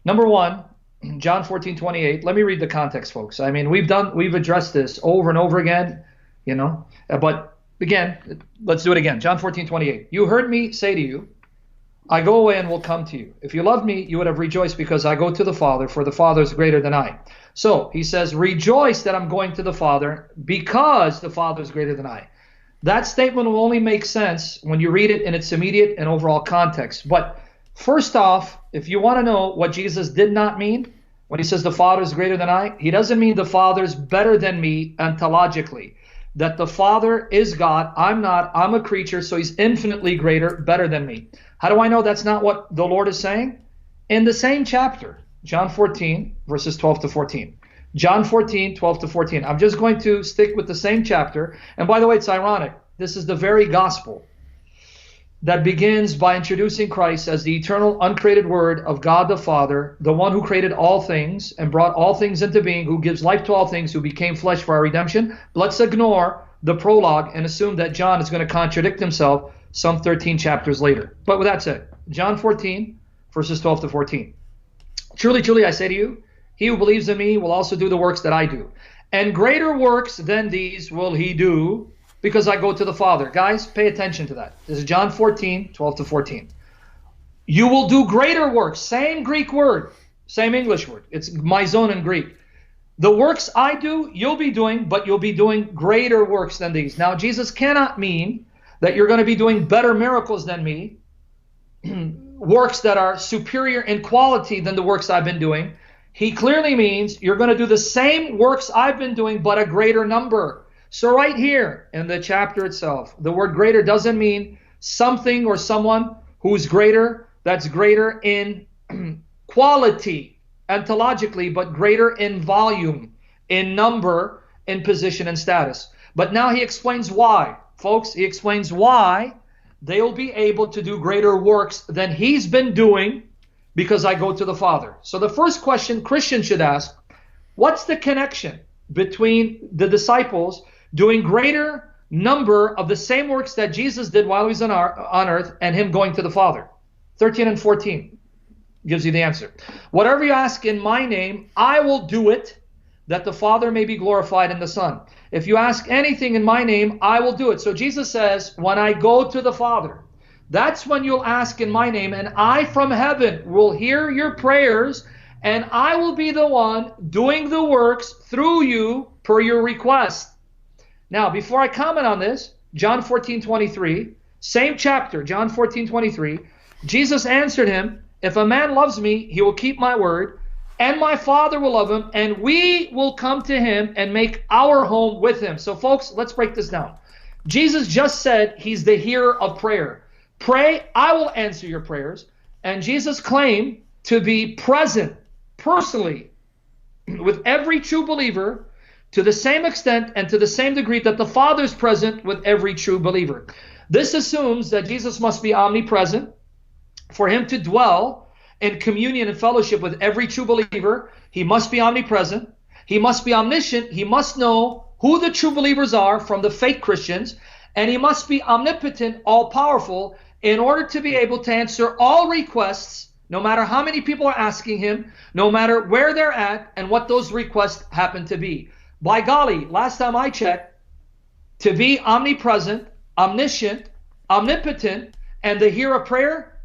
Number one, John 14:28. Let me read the context, folks. I mean, we've addressed this over and over again, but again, let's do it again. John 14:28. You heard me say to you, I go away and will come to you. If you loved me, you would have rejoiced because I go to the Father, for the Father is greater than I. So he says, rejoice that I'm going to the Father because the Father is greater than I. That statement will only make sense when you read it in its immediate and overall context. But first off, if you want to know what Jesus did not mean when he says the Father is greater than I, he doesn't mean the Father is better than me ontologically. That the Father is God, I'm not, I'm a creature, so he's infinitely greater, better than me. How do I know that's not what the Lord is saying? In the same chapter, John 14, verses 12 to 14. John 14, 12 to 14. I'm just going to stick with the same chapter. And by the way, it's ironic. This is the very gospel that begins by introducing Christ as the eternal, uncreated Word of God the Father, the one who created all things and brought all things into being, who gives life to all things, who became flesh for our redemption. Let's ignore the prologue and assume that John is going to contradict himself some 13 chapters later. But with that said, John 14, verses 12 to 14. Truly, truly, I say to you, he who believes in me will also do the works that I do. And greater works than these will he do, because I go to the Father. Guys, pay attention to that. This is John 14, 12 to 14. You will do greater works. Same Greek word, same English word. It's mizon in Greek. The works I do, you'll be doing, but you'll be doing greater works than these. Now, Jesus cannot mean that you're going to be doing better miracles than me, works that are superior in quality than the works I've been doing. He clearly means you're going to do the same works I've been doing, but a greater number. So right here in the chapter itself, the word greater doesn't mean something or someone who's greater, that's greater in quality, ontologically, but greater in volume, in number, in position and status. But now he explains why. Folks, he explains why they'll be able to do greater works than he's been doing because I go to the Father. So the first question Christians should ask, what's the connection between the disciples doing greater number of the same works that Jesus did while he was on earth and him going to the Father? 13 and 14 gives you the answer. Whatever you ask in my name, I will do it, that the Father may be glorified in the Son. If you ask anything in my name, I will do it. So Jesus says, when I go to the Father, that's when you'll ask in my name, and I from heaven will hear your prayers, and I will be the one doing the works through you per your request. Now, before I comment on this, John 14:23, same chapter, John 14:23, Jesus answered him, if a man loves me, he will keep my word, and my Father will love him, and we will come to him and make our home with him. So folks, let's break this down. Jesus just said he's the hearer of prayer. Pray, I will answer your prayers. And Jesus claimed to be present personally with every true believer to the same extent and to the same degree that the Father is present with every true believer. This assumes that Jesus must be omnipresent. For him to dwell in communion and fellowship with every true believer, he must be omnipresent. He must be omniscient. He must know who the true believers are from the fake Christians. And he must be omnipotent, all-powerful, in order to be able to answer all requests, no matter how many people are asking him, no matter where they're at, and what those requests happen to be. By golly, last time I checked, to be omnipresent, omniscient, omnipotent, and the hearer of prayer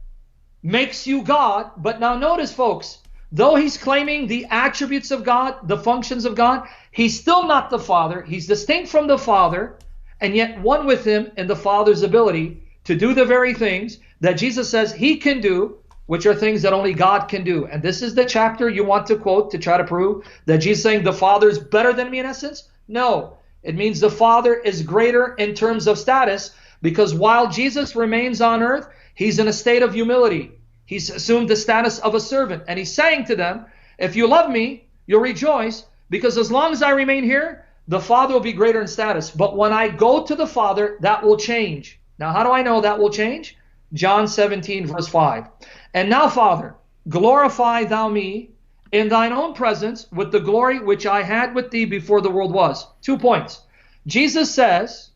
makes you God. But now notice, folks, though he's claiming the attributes of God, the functions of God, he's still not the Father. He's distinct from the Father, and yet one with him in the Father's ability to do the very things that Jesus says he can do, which are things that only God can do. And this is the chapter you want to quote to try to prove that Jesus is saying the Father is better than me in essence? No, it means the Father is greater in terms of status, because while Jesus remains on earth, he's in a state of humility. He's assumed the status of a servant. And he's saying to them, if you love me, you'll rejoice, because as long as I remain here, the Father will be greater in status. But when I go to the Father, that will change. Now, how do I know that will change? John 17, verse 5. And now, Father, glorify thou me in thine own presence with the glory which I had with thee before the world was. 2 points. Jesus says,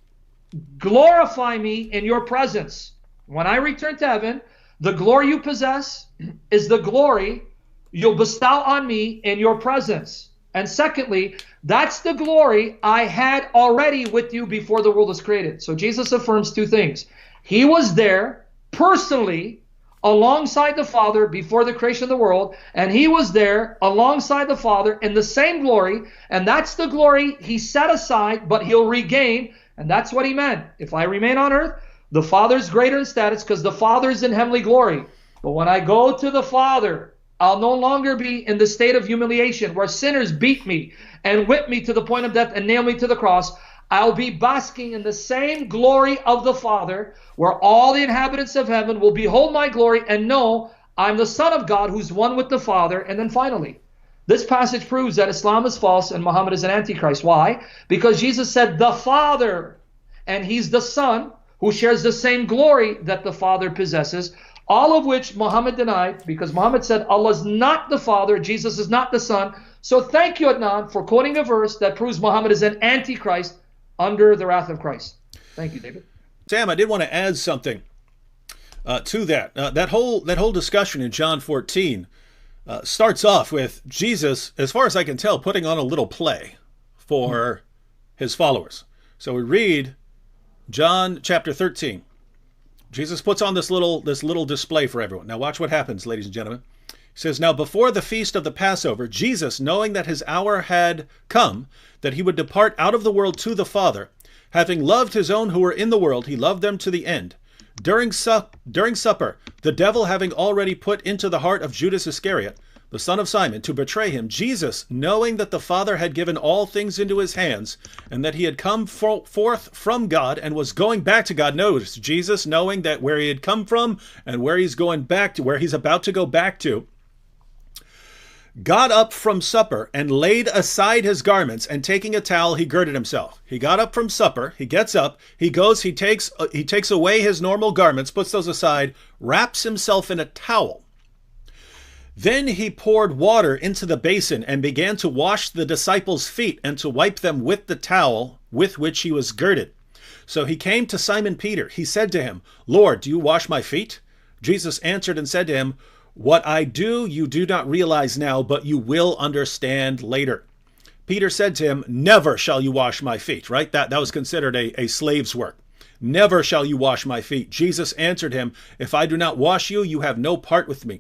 glorify me in your presence. When I return to heaven, the glory you possess is the glory you'll bestow on me in your presence. And secondly, that's the glory I had already with you before the world was created. So Jesus affirms two things. He was there personally alongside the Father before the creation of the world, and he was there alongside the Father in the same glory, and that's the glory he set aside, but he'll regain, and that's what he meant. If I remain on earth, the Father's greater in status because the Father's in heavenly glory. But when I go to the Father, I'll no longer be in the state of humiliation where sinners beat me and whip me to the point of death and nail me to the cross. I'll be basking in the same glory of the Father, where all the inhabitants of heaven will behold my glory and know I'm the Son of God who's one with the Father. And then finally, this passage proves that Islam is false and Muhammad is an antichrist. Why? Because Jesus said the Father, and he's the Son who shares the same glory that the Father possesses, all of which Muhammad denied, because Muhammad said Allah is not the Father, Jesus is not the Son. So thank you, Adnan, for quoting a verse that proves Muhammad is an antichrist under the wrath of Christ. Thank you, David. Sam, I did want to add something to that. That whole discussion in John 14 starts off with Jesus, as far as I can tell, putting on a little play for his followers. So we read John chapter 13. Jesus puts on this little display for everyone. Now watch what happens, ladies and gentlemen. He says, now before the feast of the Passover, Jesus, knowing that his hour had come, that he would depart out of the world to the Father, having loved his own who were in the world, he loved them to the end. During supper, the devil having already put into the heart of Judas Iscariot, the son of Simon, to betray him, Jesus, knowing that the Father had given all things into his hands, and that he had come forth from God and was going back to God. Notice, Jesus, knowing that where he had come from and where he's going back to, where he's about to go back to, got up from supper and laid aside his garments, and taking a towel, he girded himself. He got up from supper, he gets up, he goes, he takes away his normal garments, puts those aside, wraps himself in a towel. Then he poured water into the basin and began to wash the disciples' feet and to wipe them with the towel with which he was girded. So he came to Simon Peter. He said to him, Lord, do you wash my feet? Jesus answered and said to him, what I do you do not realize now, but you will understand later. Peter said to him, never shall you wash my feet, right? That was considered a slave's work. Never shall you wash my feet. Jesus answered him, if I do not wash you, you have no part with me.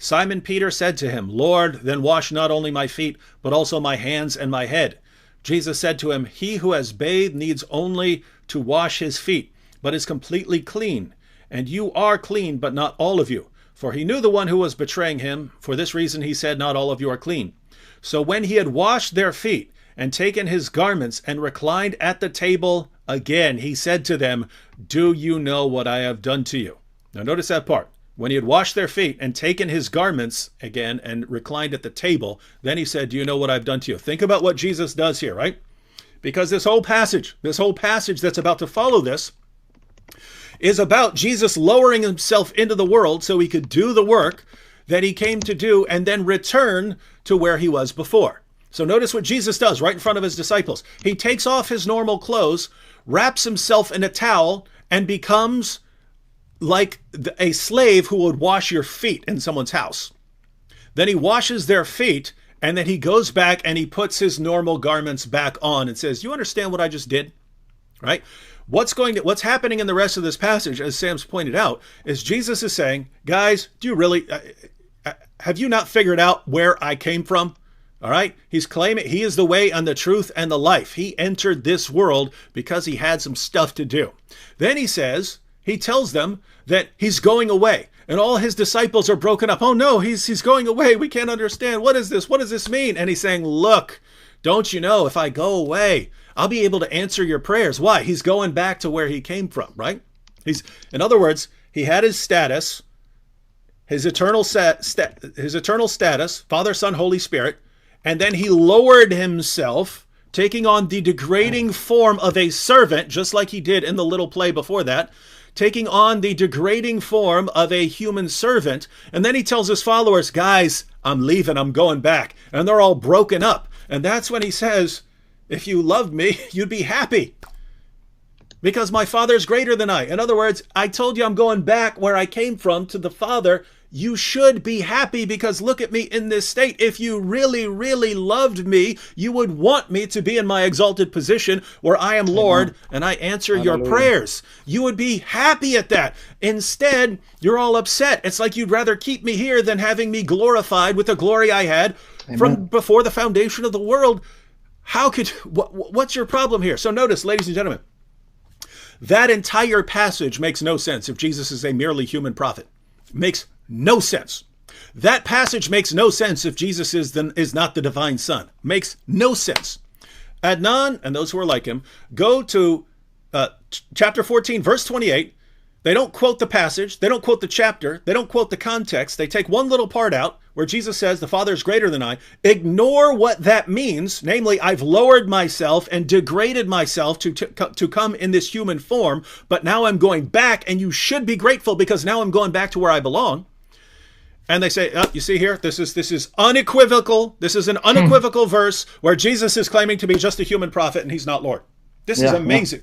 Simon Peter said to him, Lord, then wash not only my feet, but also my hands and my head. Jesus said to him, he who has bathed needs only to wash his feet, but is completely clean. And you are clean, but not all of you. For he knew the one who was betraying him. For this reason he said, not all of you are clean. So when he had washed their feet and taken his garments and reclined at the table again, he said to them, do you know what I have done to you? Now notice that part. When he had washed their feet and taken his garments again and reclined at the table, then he said, do you know what I've done to you? Think about what Jesus does here, right? Because this whole passage that's about to follow this is about Jesus lowering himself into the world so he could do the work that he came to do and then return to where he was before. So notice what Jesus does right in front of his disciples. He takes off his normal clothes, wraps himself in a towel, and becomes like a slave who would wash your feet in someone's house. Then he washes their feet, and then he goes back and he puts his normal garments back on and says, you understand what I just did? Right? What's happening in the rest of this passage, as Sam's pointed out, is Jesus is saying, guys, do you really, have you not figured out where I came from? All right. He's claiming he is the way and the truth and the life. He entered this world because he had some stuff to do. Then he tells them that he's going away, and all his disciples are broken up. Oh no, he's going away. We can't understand. What is this? What does this mean? And he's saying, look, don't you know if I go away, I'll be able to answer your prayers. Why? He's going back to where he came from, right? In other words, he had his status, his eternal status, Father, Son, Holy Spirit, and then he lowered himself, taking on the degrading form of a servant, just like he did in the little play before that, taking on the degrading form of a human servant. And then he tells his followers, guys, I'm leaving, I'm going back. And they're all broken up. And that's when he says, if you loved me, you'd be happy because my Father is greater than I. In other words, I told you I'm going back where I came from to the Father. You should be happy because look at me in this state. If you really, really loved me, you would want me to be in my exalted position where I am Lord and I answer your prayers. You would be happy at that. Instead, you're all upset. It's like you'd rather keep me here than having me glorified with the glory I had from before the foundation of the world. What's your problem here? So notice, ladies and gentlemen, that entire passage makes no sense if Jesus is a merely human prophet. Makes no sense. That passage makes no sense if Jesus is not the divine son. Makes no sense. Adnan and those who are like him go to chapter 14, verse 28. They don't quote the passage. They don't quote the chapter. They don't quote the context. They take one little part out where Jesus says the Father is greater than I. Ignore what that means. Namely, I've lowered myself and degraded myself to come in this human form, but now I'm going back, and you should be grateful because now I'm going back to where I belong. And they say, oh, you see here, this is unequivocal. This is an unequivocal verse where Jesus is claiming to be just a human prophet and he's not Lord. This is amazing.